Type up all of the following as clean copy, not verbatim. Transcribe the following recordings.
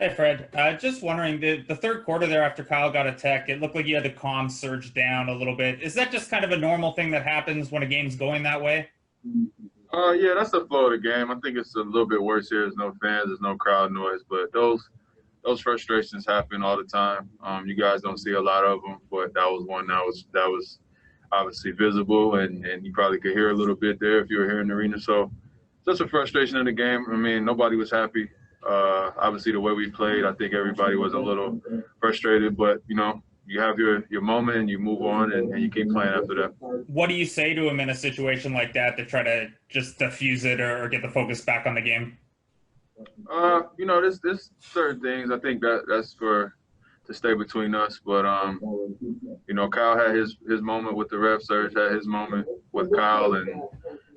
Hey, Fred. Just wondering, the third quarter there after Kyle got a tech, it looked like you had the comms surge down a little bit. Is that just kind of a normal thing that happens when a game's going that way? Yeah, that's the flow of the game. I think it's a little bit worse here. There's no fans, there's no crowd noise, but those frustrations happen all the time. You guys don't see a lot of them, but that was one that was obviously visible, and you probably could hear a little bit there if you were here in the arena. So just a frustration in the game. I mean, nobody was happy. Obviously, the way we played, I think everybody was a little frustrated, but you have your moment and you move on and you keep playing after that. What do you say to him in a situation like that to try to just diffuse it or get the focus back on the game? There's certain things I think that's to stay between us, but Kyle had his moment with the ref. Serge had his moment with Kyle, and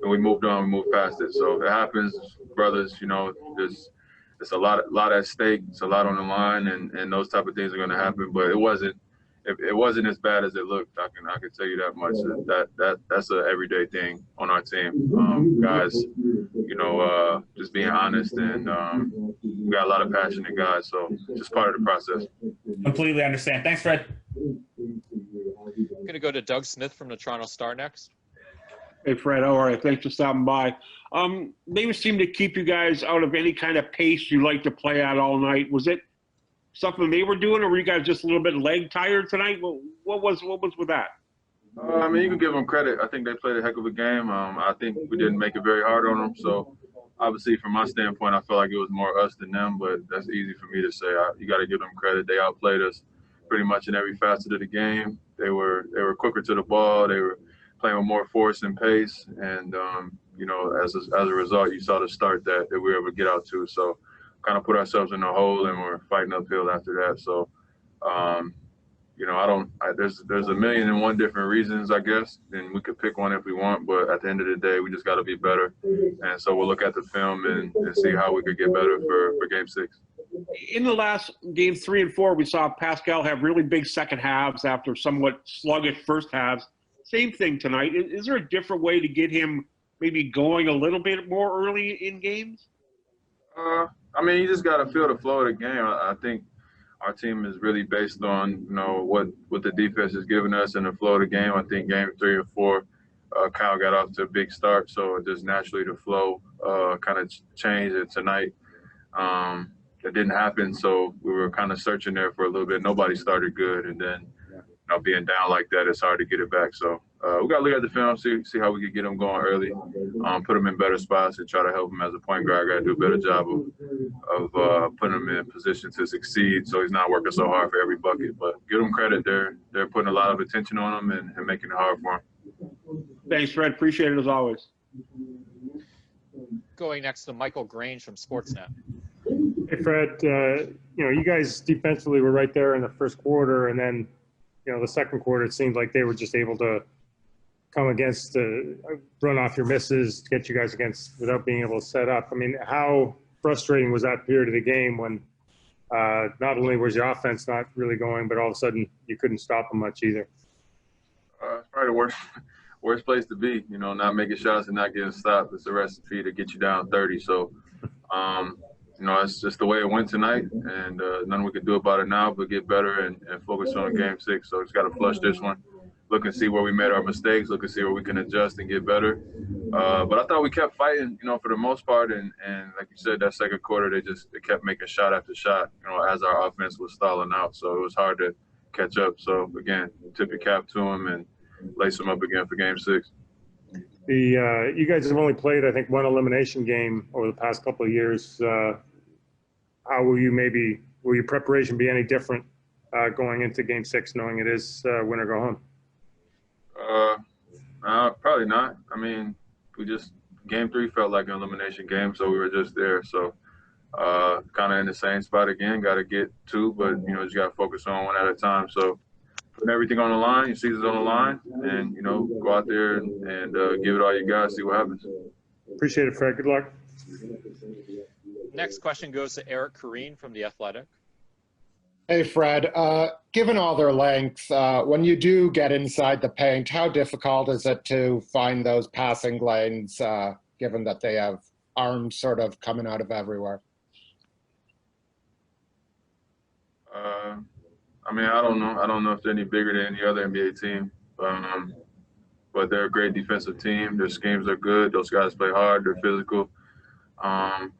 we moved on, we moved past it. So it happens, brothers. It's a lot at stake. It's a lot on the line, and those type of things are going to happen. But it wasn't as bad as it looked. I can tell you that much. That's a everyday thing on our team. Guys, just being honest, and we got a lot of passionate guys. So it's just part of the process. Completely understand. Thanks, Fred. I'm going to go to Doug Smith from the Toronto Star next. Hey, Fred. All right. Thanks for stopping by. They seem to keep you guys out of any kind of pace you like to play at all night. Was it something they were doing, or were you guys just a little bit leg tired tonight? What was with that? I mean, you can give them credit. I think they played a heck of a game. I think we didn't make it very hard on them. So, obviously, from my standpoint, I felt like it was more us than them. But that's easy for me to say. You got to give them credit. They outplayed us pretty much in every facet of the game. They were quicker to the ball. They were playing with more force and pace. And as a result, you saw the start that we were able to get out to. So, kind of put ourselves in a hole, and we're fighting uphill after that. So, there's a million and one different reasons, I guess, and we could pick one if we want. But at the end of the day, we just got to be better. And so we'll look at the film and see how we could get better for Game 6. In the last Game 3 and 4, we saw Pascal have really big second halves after somewhat sluggish first halves. Same thing tonight. Is there a different way to get him maybe going a little bit more early in games? You just got to feel the flow of the game. I think our team is really based on, what the defense is giving us and the flow of the game. I think Game 3 and 4, Kyle got off to a big start, so just naturally the flow kind of changed. And tonight, it didn't happen, so we were kind of searching there for a little bit. Nobody started good, and then being down like that, it's hard to get it back. So we got to look at the film, see how we can get them going early, put them in better spots, and try to help him as a point guard. Got to do a better job of putting him in position to succeed, so he's not working so hard for every bucket. But give them credit; they're putting a lot of attention on him and making it hard for him. Thanks, Fred. Appreciate it as always. Going next to Michael Grange from Sportsnet. Hey, Fred. You guys defensively were right there in the first quarter, and then the second quarter, it seemed like they were just able to come against, run off your misses, get you guys against without being able to set up. I mean, how frustrating was that period of the game when not only was your offense not really going, but all of a sudden you couldn't stop them much either? It's probably the worst place to be, not making shots and not getting stopped. It's a recipe to get you down 30. So, it's just the way it went tonight, and nothing we can do about it now but get better and focus on Game 6. So just got to flush this one, look and see where we made our mistakes, look and see where we can adjust and get better. But I thought we kept fighting, for the most part, and like you said, that second quarter, they kept making shot after shot, as our offense was stalling out. So it was hard to catch up. So, again, tip your cap to them and lace them up again for Game 6. You guys have only played, I think, one elimination game over the past couple of years. How will your preparation be any different going into Game 6, knowing it is win or go home? Probably not. I mean, Game 3 felt like an elimination game, so we were just there. So kind of in the same spot again, got to get 2, but, just got to focus on one at a time. So putting everything on the line, your season's on the line, and, go out there and give it all you got, see what happens. Appreciate it, Fred. Good luck. Next question goes to Eric Corrine from The Athletic. Hey, Fred. Given all their length, when you do get inside the paint, how difficult is it to find those passing lanes, given that they have arms sort of coming out of everywhere? I mean, I don't know. I don't know if they're any bigger than any other NBA team. But they're a great defensive team. Their schemes are good. Those guys play hard. They're physical.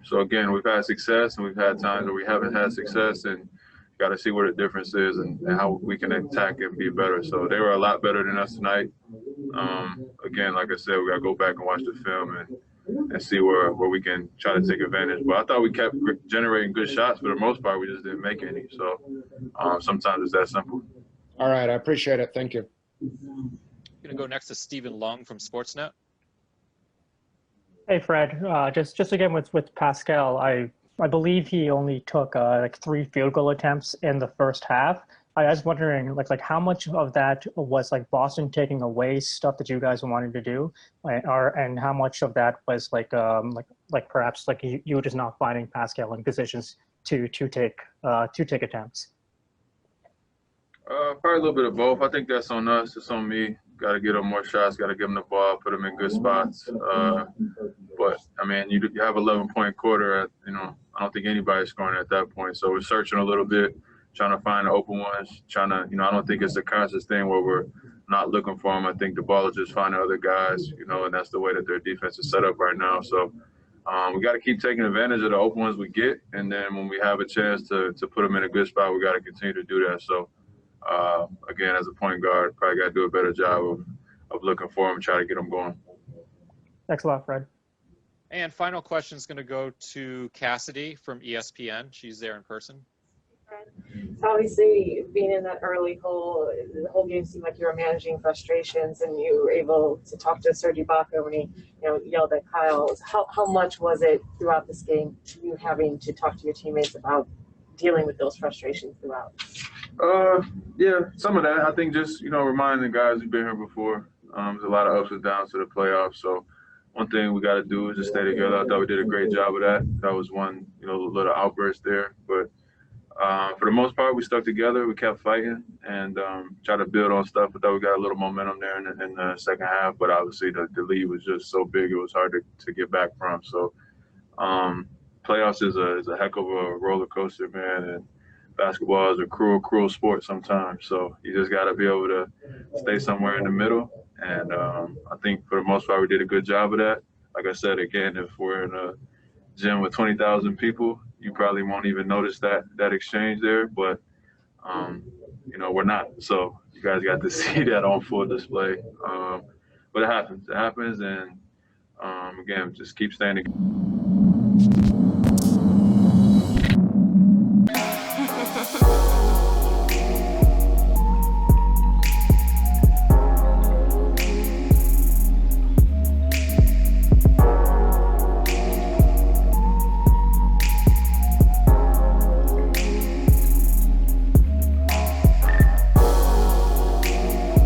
So again, we've had success and we've had times where we haven't had success, and got to see what the difference is and how we can attack and be better. So they were a lot better than us tonight. Again, like I said, we got to go back and watch the film and see where we can try to take advantage. But I thought we kept generating good shots. For the most part, we just didn't make any. So sometimes it's that simple. All right, I appreciate it. Thank you. Going to go next to Stephen Lung from Sportsnet. Hey, Fred. Just again with Pascal, I believe he only took like 3 field goal attempts in the first half. I was wondering, like how much of that was like Boston taking away stuff that you guys wanted to do, and how much of that was like perhaps like you were just not finding Pascal in positions to take attempts. Probably a little bit of both. I think that's on us. It's on me. Got to get him more shots. Got to give him the ball. Put him in good spots. But I mean, you have 11-point quarter. I don't think anybody's scoring at that point. So we're searching a little bit, trying to find the open ones. Trying to, I don't think it's a conscious thing where we're not looking for them. I think the ball is just finding other guys. And that's the way that their defense is set up right now. So we got to keep taking advantage of the open ones we get, and then when we have a chance to put them in a good spot, we got to continue to do that. So. Again, as a point guard, probably got to do a better job of looking for them and try to get them going. Thanks a lot, Fred. And final question is going to go to Cassidy from ESPN. She's there in person. Obviously, being in that early hole, the whole game seemed like you were managing frustrations, and you were able to talk to Serge Ibaka when he, yelled at Kyle. How much was it throughout this game, you having to talk to your teammates about dealing with those frustrations throughout? Yeah, some of that. I think just, reminding the guys who've been here before. There's a lot of ups and downs to the playoffs. So one thing we got to do is just stay together. I thought we did a great job of that. That was one, little outburst there. But for the most part, we stuck together. We kept fighting and tried to build on stuff. I thought we got a little momentum there in the second half. But obviously the lead was just so big, it was hard to get back from. So playoffs is a heck of a roller coaster, man. And basketball is a cruel sport sometimes. So you just got to be able to stay somewhere in the middle. And I think for the most part, we did a good job of that. Like I said, again, if we're in a gym with 20,000 people, you probably won't even notice that exchange there. But, we're not. So you guys got to see that on full display. But it happens. And, again, just keep staying together.